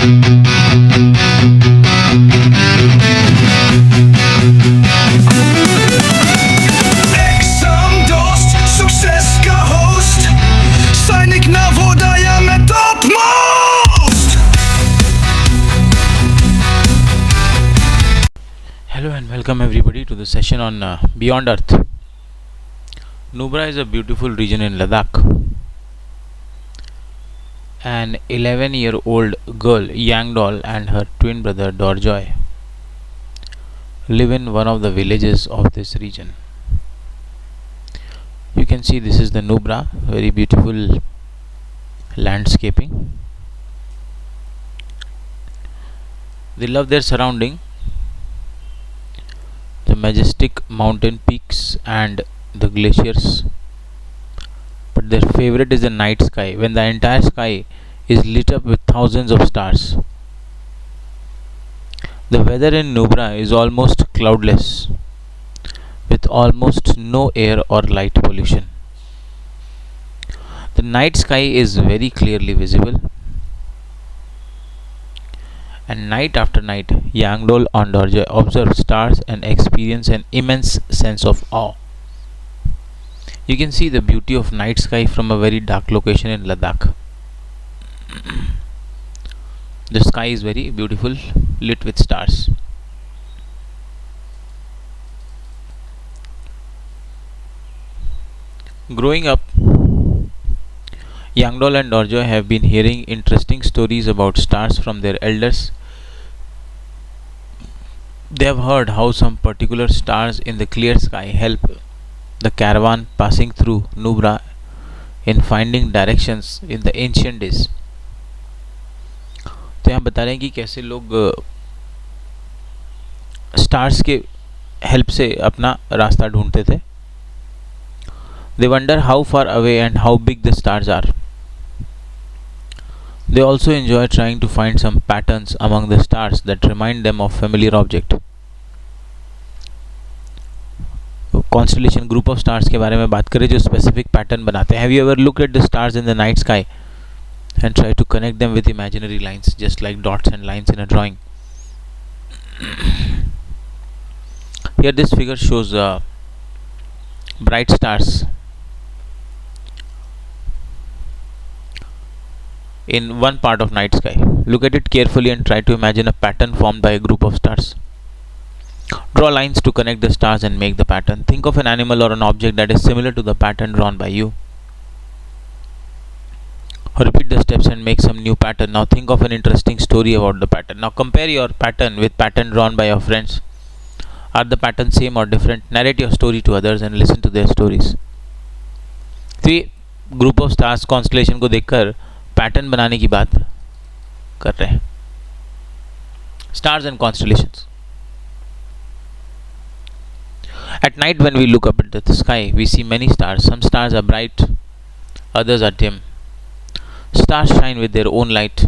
Exam dost, success ka host. Sainik na vodaya mein topmost. Hello and welcome everybody to the session on Beyond Earth. Nubra is a beautiful region in Ladakh. An 11-year-old girl, Yangdol, and her twin brother, Dorjoy, live in one of the villages of this region. You can see this is the Nubra, very beautiful landscaping. They love their surrounding, the majestic mountain peaks and the glaciers, but their favorite is the night sky, when the entire sky is lit up with thousands of stars. The weather in Nubra is almost cloudless, with almost no air or light pollution. The night sky is very clearly visible, and night after night, Yangdol and Dorje observe stars and experience an immense sense of awe. You can see the beauty of night sky from a very dark location in Ladakh. The sky is very beautiful, lit with stars. Growing up, Yangdol and Dorjo have been hearing interesting stories about stars from their elders. They have heard how some particular stars in the clear sky help the caravan passing through Nubra in finding directions in the ancient days. तो यहाँ बता रहे हैं कि कैसे लोग stars के help से अपना रास्ता ढूंढते थे. They wonder how far away and how big the stars are. They also enjoy trying to find some patterns among the stars that remind them of familiar object. Constellation group of stars के बारे में बात करें जो specific pattern बनाते हैं. Have you ever looked at the stars in the night sky and try to connect them with imaginary lines, just like dots and lines in a drawing? Here this figure shows bright stars in one part of night sky. Look at it carefully and try to imagine a pattern formed by a group of stars. Draw lines to connect the stars and make the pattern. Think of an animal or an object that is similar to the pattern drawn by you. Repeat the steps and make some new pattern. Now think of an interesting story about the pattern. Now compare your pattern with pattern drawn by your friends. Are the patterns same or different? Narrate your story to others and listen to their stories. तो group of stars constellation को देखकर pattern बनाने की बात कर रहे हैं. Stars and constellations. At night when we look up at the sky, we see many stars. Some stars are bright, others are dim. Stars shine with their own light.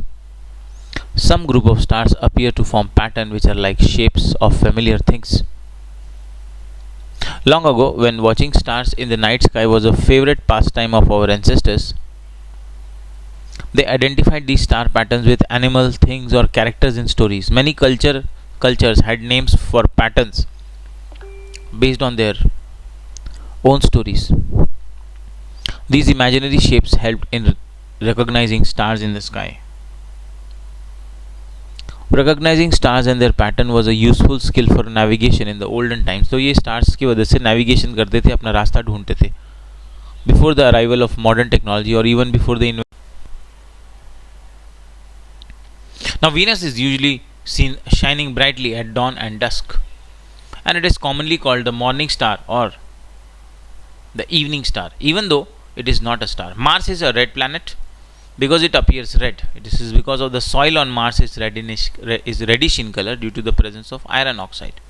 Some group of stars appear to form patterns which are like shapes of familiar things. Long ago, when watching stars in the night sky was a favorite pastime of our ancestors, they identified these star patterns with animals, things, or characters in stories. Many cultures had names for patterns based on their own stories. These imaginary shapes helped in recognizing stars in the sky. Recognizing stars and their pattern was a useful skill for navigation in the olden times. तो ये stars की वजह से navigation करते थे, अपना रास्ता ढूंढते थे. Before the arrival of modern technology or even before the Now Venus is usually seen shining brightly at dawn and dusk, and it is commonly called the morning star or the evening star, even though it is not a star. Mars is a red planet because it appears red. This is because of the soil on Mars is reddish in color due to the presence of iron oxide.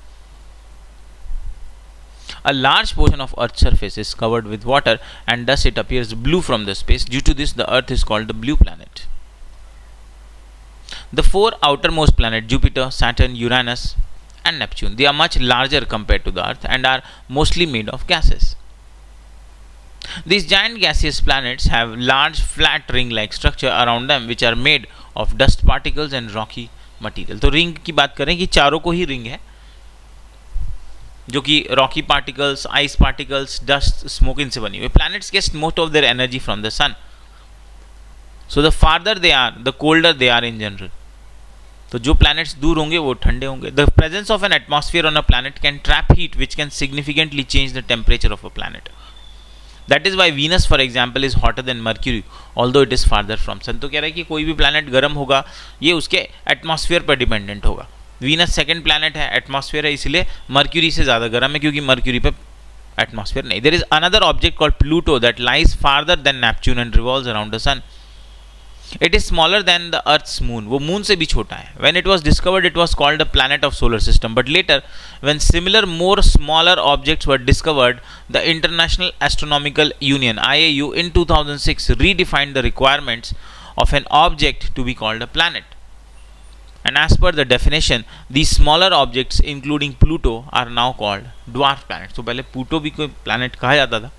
A large portion of Earth's surface is covered with water and thus it appears blue from the space. Due to this, the Earth is called the blue planet. The four outermost planets, Jupiter, Saturn, Uranus and Neptune, they are much larger compared to the Earth and are mostly made of gases. These giant gaseous planets have large flat ring-like structure around them which are made of dust particles and Rocky material. तो ring की बात करें कि चारों को ही ring है, जो कि rocky particles, ice particles, dust, smoke इनसे बनी हुई। Planets get most of their energy from the sun, so the farther they are the colder they are in general. तो जो प्लैनेट्स दूर होंगे वो ठंडे होंगे। The presence of an atmosphere on a planet can trap heat which can significantly change the temperature of a planet. That is why Venus for example is hotter then mercury although it is farther from sun. तो कह रहा है कि कोई भी planet गर्म होगा ये उसके एटमॉस्फेयर पर डिपेंडेंट होगा। वीनस सेकंड प्लैनेट है, एटमॉस्फेयर है, इसलिए मर्क्यूरी से ज़्यादा गर्म है क्योंकि मर्क्यूरी पे एटमॉस्फेयर नहीं। There is another object called Pluto that lies farther than Neptune and revolves around the sun. It is smaller than the earth's moon, वो मून से भी छोटा है। When it was discovered it was called the planet of solar system, but later when similar more smaller objects were discovered the International Astronomical Union IAU in 2006 redefined the requirements of an object to be called a planet. And as per the definition, these smaller objects including Pluto are now called dwarf planets. तो पहले Pluto भी कोई planet कहा जाता था,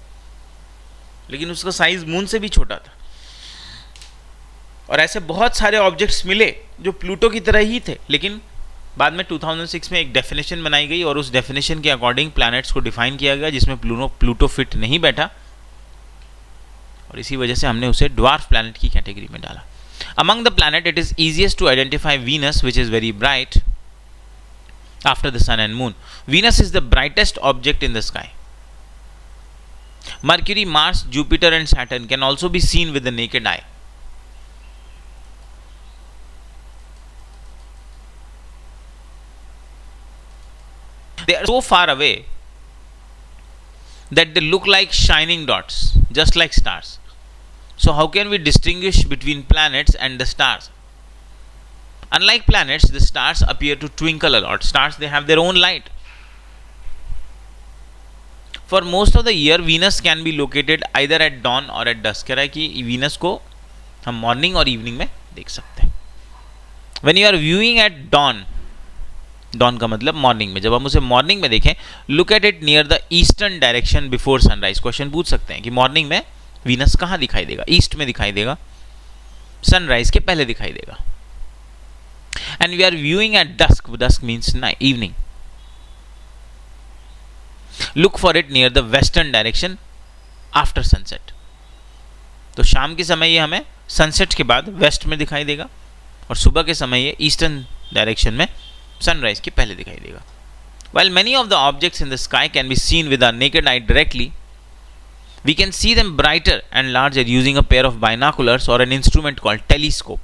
लेकिन उसका size moon से भी छोटा था। और ऐसे बहुत सारे ऑब्जेक्ट्स मिले जो प्लूटो की तरह ही थे, लेकिन बाद में 2006 में एक डेफिनेशन बनाई गई और उस डेफिनेशन के अकॉर्डिंग प्लैनेट्स को डिफाइन किया गया जिसमें प्लूटो फिट नहीं बैठा, और इसी वजह से हमने उसे ड्वार्फ प्लैनेट की कैटेगरी में डाला। Among the planet, it is easiest to identify Venus, which is very bright after the sun and moon. Venus is the brightest object in the sky. Mercury, Mars, Jupiter and Saturn can also be seen with the naked eye. They are so far away that they look like shining dots, just like stars. So how can we distinguish between planets and the stars? Unlike planets, the stars appear to twinkle a lot. Stars, they have their own light. For most of the year, Venus can be located either at dawn or at dusk. कह रहा है कि Venus को हम morning और evening में देख सकते हैं। When you are viewing at dawn, dawn का मतलब मॉर्निंग में, जब हम उसे मॉर्निंग में देखें, look at it near the eastern direction before sunrise. Question पूछ सकते हैं कि मॉर्निंग में वीनस कहाँ दिखाई देगा? ईस्ट में दिखाई देगा, सनराइज के पहले दिखाई देगा। And we are viewing at dusk, dusk means night, evening. Look for it near the western direction after sunset. तो शाम के समय ये हमें सनसेट के बाद वेस्ट में दिखाई देगा, और सुबह के समय ये ईस्टर्न डायरेक्शन में सनराइज के पहले दिखाई देगा। While many of the objects in the sky can be seen with our naked eye directly, we can see them brighter and larger using a pair of binoculars or an instrument called telescope.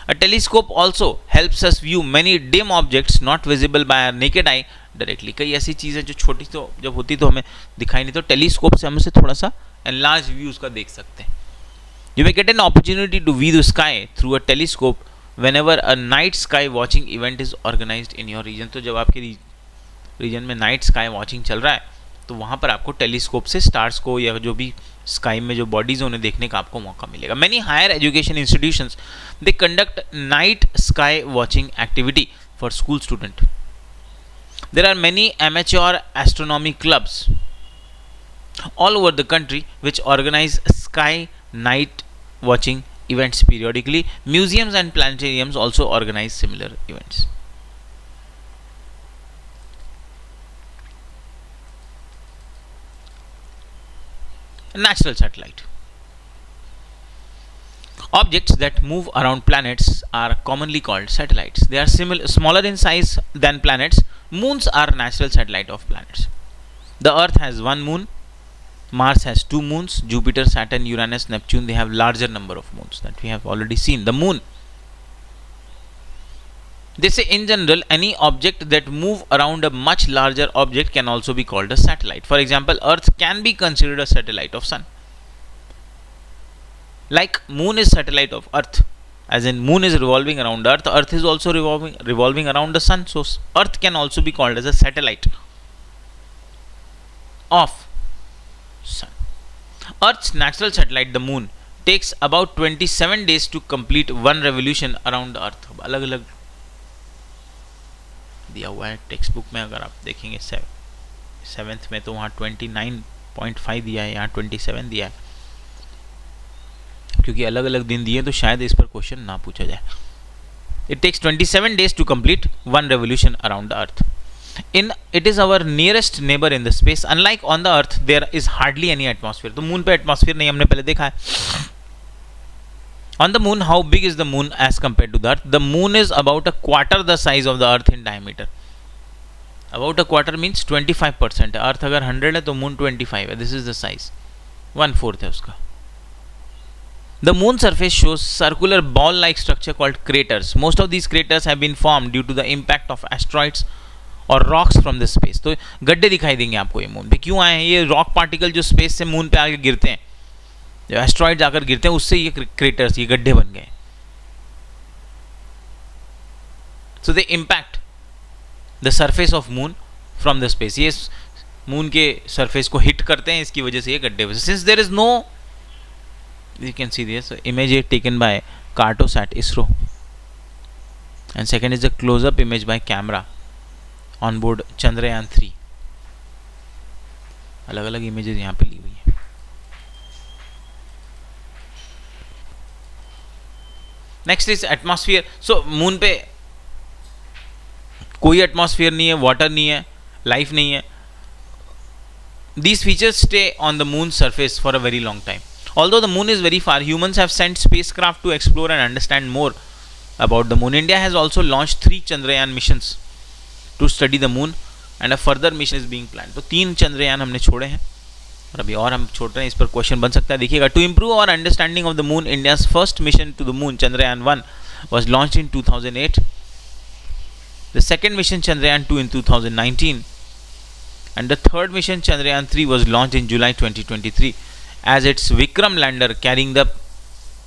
A telescope also helps us view many dim objects not visible by our naked eye directly. कई ऐसी चीज़ें जो छोटी तो जब होती तो हमें दिखाई नहीं, तो टेलीस्कोप से हम उसे थोड़ा सा enlarged view उसका देख सकते हैं। You may get an opportunity to view the sky through a telescope whenever a night sky watching event is organized in your region. तो जब आपके रीजन में नाइट स्काई वॉचिंग चल रहा है तो वहाँ पर आपको टेलीस्कोप से स्टार्स को या जो भी स्काई में जो बॉडीज उन्हें देखने का आपको मौका मिलेगा। Many higher education institutions they conduct night sky watching activity for school student. There are many amateur astronomy clubs all over the country which organize sky night watching events periodically. Museums and planetariums also organize similar events. Natural satellite. Objects that move around planets are commonly called satellites. They are smaller in size than planets. Moons are natural satellite of planets. The Earth has one moon. Mars has two moons. Jupiter, Saturn, Uranus, Neptune, they have larger number of moons that we have already seen. The moon, they say in general any object that move around a much larger object can also be called a satellite. For example, Earth can be considered a satellite of Sun. Like moon is satellite of Earth, as in moon is revolving around Earth, Earth is also revolving around the Sun. So Earth can also be called as a satellite of Sun. Earth's natural satellite, the moon, takes about 27 days to complete one revolution around the Earth. अलग अलग दिया हुआ है text book में, अगर आप देखेंगे 7th में तो वहाँ 29.5 दिया है, यहाँ 27 दिया है। क्योंकि अलग अलग दिन दिए तो शायद इस पर क्वेश्चन ना पूछा जाए. It takes 27 days to complete one revolution around the Earth. It is our nearest neighbor in the space. Unlike on the Earth, there is hardly any atmosphere. तो मून पे एटमॉस्फेयर नहीं, हमने पहले देखा है. On the moon, how big is the moon as compared to the Earth? The moon is about a quarter the size of the Earth in diameter. About a quarter means 25%. Earth अगर 100 है तो moon 25 है. This is the size. 1/4 है उसका. The moon surface shows circular ball-like structure called craters. Most of these craters have been formed due to the impact of asteroids or rocks from the space. तो गड्ढे दिखाई देंगे आपको ये moon पे. क्यों आए हैं? ये रॉक पार्टिकल जो स्पेस से मून पे आके गिरते हैं, जो एस्ट्रॉइड्स आकर गिरते हैं, उससे ये क्रेटर्स, ये गड्ढे बन गए. So they impact the surface of moon from the space. ये मून के सरफेस को हिट करते हैं, इसकी वजह से ये गड्ढे. Since there is no, you can see this image taken by Cartosat ISRO, and second is the close-up image by camera on board Chandrayaan 3. अलग अलग इमेजेस यहाँ पे ली हुई है. Next is atmosphere. So moon पे कोई एटमॉस्फेयर नहीं है, वाटर नहीं है, लाइफ नहीं है. These features stay on the moon's surface for a very long time. Although the moon is very far, humans have sent spacecraft to explore and understand more about the moon. India has also launched 3 Chandrayaan missions to study the moon, and a further mission is being planned. तो 3 चंद्रयान हमने छोड़े हैं और अभी और हम छोड़ रहे हैं. इस पर क्वेश्चन बन सकता है. देखिएगा, to improve our understanding of the moon, India's first mission to the moon, Chandrayaan 1, was launched in 2008. The second mission, Chandrayaan 2, in 2019, and the third mission, Chandrayaan 3, was launched in July 2023 as its Vikram lander carrying the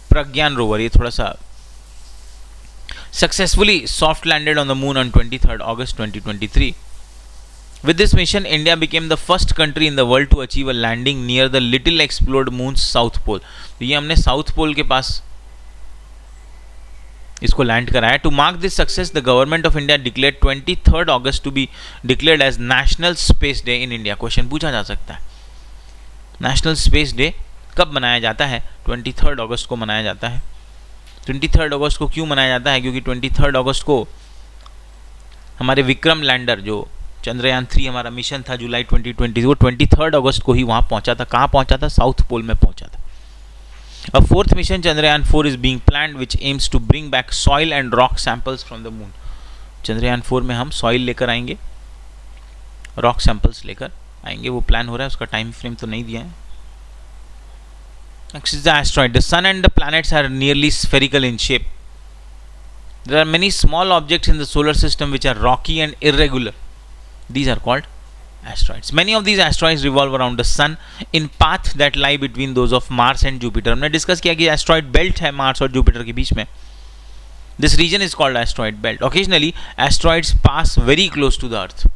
Pragyan rover. ये थोड़ा सा successfully soft landed on the moon on 23rd August 2023. With this mission, India became the first country in the world to achieve a landing near the little explored moon's south pole. तो ये हमने south pole के पास इसको land कराया. To mark this success, the government of India declared 23rd August to be declared as National Space Day in India. Question पूछा जा सकता है, नेशनल स्पेस डे कब मनाया जाता है? 23rd अगस्त को मनाया जाता है. 23rd अगस्त को क्यों मनाया जाता है? क्योंकि 23rd अगस्त को हमारे विक्रम लैंडर, जो चंद्रयान 3 हमारा मिशन था जुलाई 2020, वो 23rd अगस्त को ही वहाँ पहुँचा था. कहाँ पहुँचा था? साउथ पोल में पहुँचा था. A fourth mission, Chandrayaan 4, is being planned, which aims to bring back soil and rock samples from the moon. Chandrayaan 4 में हम सॉइल लेकर आएंगे, रॉक सैंपल्स लेकर आएंगे. वो प्लान हो रहा है, उसका टाइम फ्रेम तो नहीं दिया है. Next is the asteroid. The sun and the planets are nearly spherical in shape. There are many small objects in the solar system which are rocky and irregular. These are called asteroids. Many of these asteroids revolve around the sun in path that lie between those of Mars and Jupiter. हमने discuss किया कि asteroid belt है Mars और Jupiter के बीच में. This region is called asteroid belt. Occasionally, asteroids pass very close to the Earth.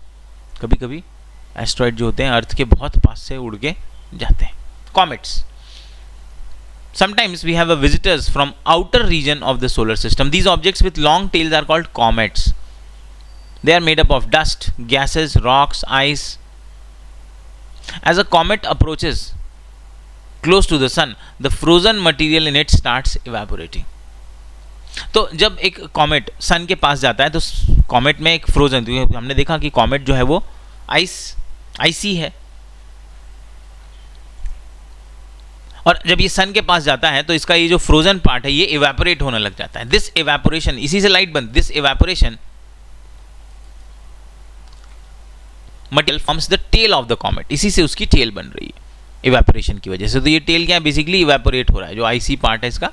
कभी कभी asteroid जो होते हैं अर्थ के बहुत पास से उड़ के जाते हैं. Comets. Sometimes we have a visitors from outer region of the solar system. These objects with long tails are called comets. They are made up of dust, gases, rocks, ice. As a comet approaches close to the sun, the frozen material in it starts evaporating. तो जब एक comet सन के पास जाता है तो comet में एक frozen, तो हमने देखा कि कॉमेट जो है वो आइसी है, और जब ये सन के पास जाता है तो इसका ये जो फ्रोजन पार्ट है ये इवेपोरेट होने लग जाता है. दिस इवेपोरेशन, इसी से लाइट बन, this evaporation material forms the tail of the comet. इसी से उसकी टेल बन रही है इवेपोरेशन की वजह से. तो ये टेल क्या है? बेसिकली इवेपोरेट हो रहा है, जो आईसी पार्ट है इसका.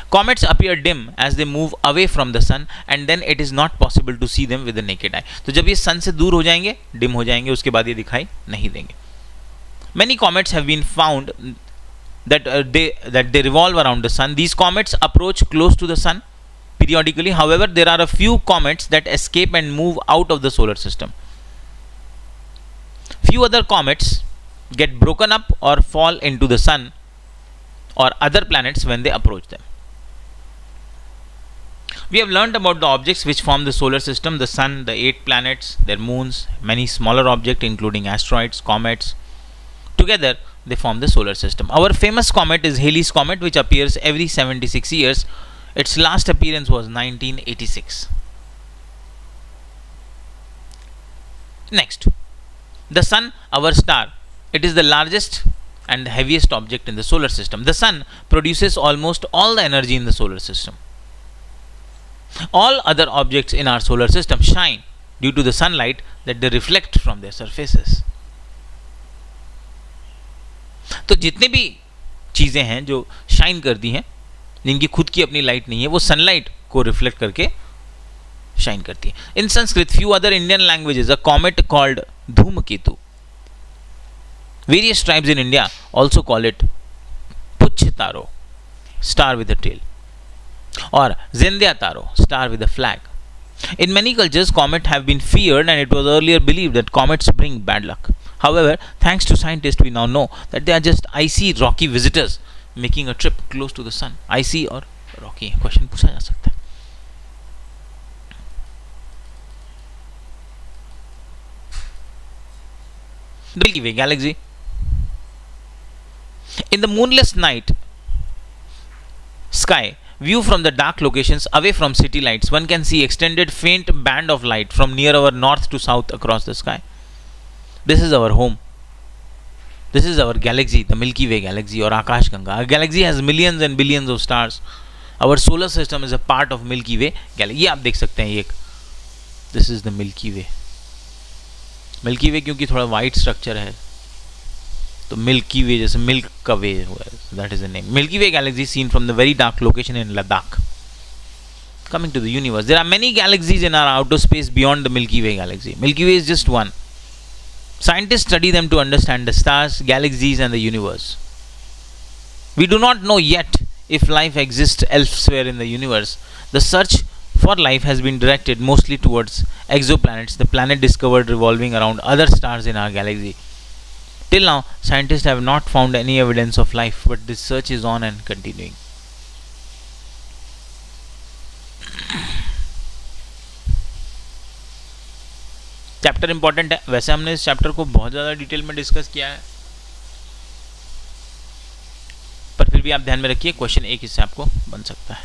Comets appear dim as they move away from the sun, and then it is not possible to see them with the naked eye. तो जब ये सन से दूर हो जाएंगे, डिम हो जाएंगे, उसके बाद ये दिखाई नहीं देंगे. Many comets have been found that they revolve around the sun. These comets approach close to the sun periodically. However, there are a few comets that escape and move out of the solar system. Few other comets get broken up or fall into the sun or other planets when they approach them. We have learned about the objects which form the solar system: the sun, the 8 planets, their moons, many smaller objects including asteroids, comets. Together, they form the solar system. Our famous comet is Halley's Comet, which appears every 76 years. Its last appearance was 1986. Next, the Sun, our star. It is the largest and the heaviest object in the solar system. The Sun produces almost all the energy in the solar system. All other objects in our solar system shine due to the sunlight that they reflect from their surfaces. तो जितने भी चीज़ें हैं जो shine करती हैं, जिनकी खुद की अपनी लाइट नहीं है, वो सनलाइट को रिफ्लेक्ट करके शाइन करती है. In Sanskrit, few other Indian languages, a comet called dhumketu. Various tribes in India also call it Puchh Taro, star with a tail, or Zendya Taro, star with a flag. In many cultures, comets have been feared, and it was earlier believed that comets bring bad luck. However, thanks to scientists, we now know that they are just icy, rocky visitors making a trip close to the sun. Icy or rocky? Question पूछा जा सकता है. The Milky Way galaxy. In the moonless night sky, view from the dark locations away from city lights, one can see extended faint band of light from near our north to south across the sky. This is our home. This is our galaxy, the Milky Way galaxy or Akash Ganga. Our galaxy has millions and billions of stars. Our solar system is a part of Milky Way galaxy. ये आप देख सकते हैं, ये This is the Milky Way. Milky Way क्योंकि थोड़ा white structure है, तो Milky Way जैसे milk का way हुआ है. So that is the name. Milky Way galaxy seen from the very dark location in Ladakh. Coming to the universe, there are many galaxies in our outer space beyond the Milky Way galaxy. Milky Way is just one. Scientists study them to understand the stars, galaxies, and the universe. We do not know yet if life exists elsewhere in the universe. The search for life has been directed mostly towards exoplanets, the planet discovered revolving around other stars in our galaxy. Till now, scientists have not found any evidence of life, but this search is on and continuing. Chapter important है. वैसे हमने इस chapter को बहुत ज़्यादा detail में discuss किया है, पर फिर भी आप ध्यान में रखिए, क्वेश्चन एक इससे आपको बन सकता है.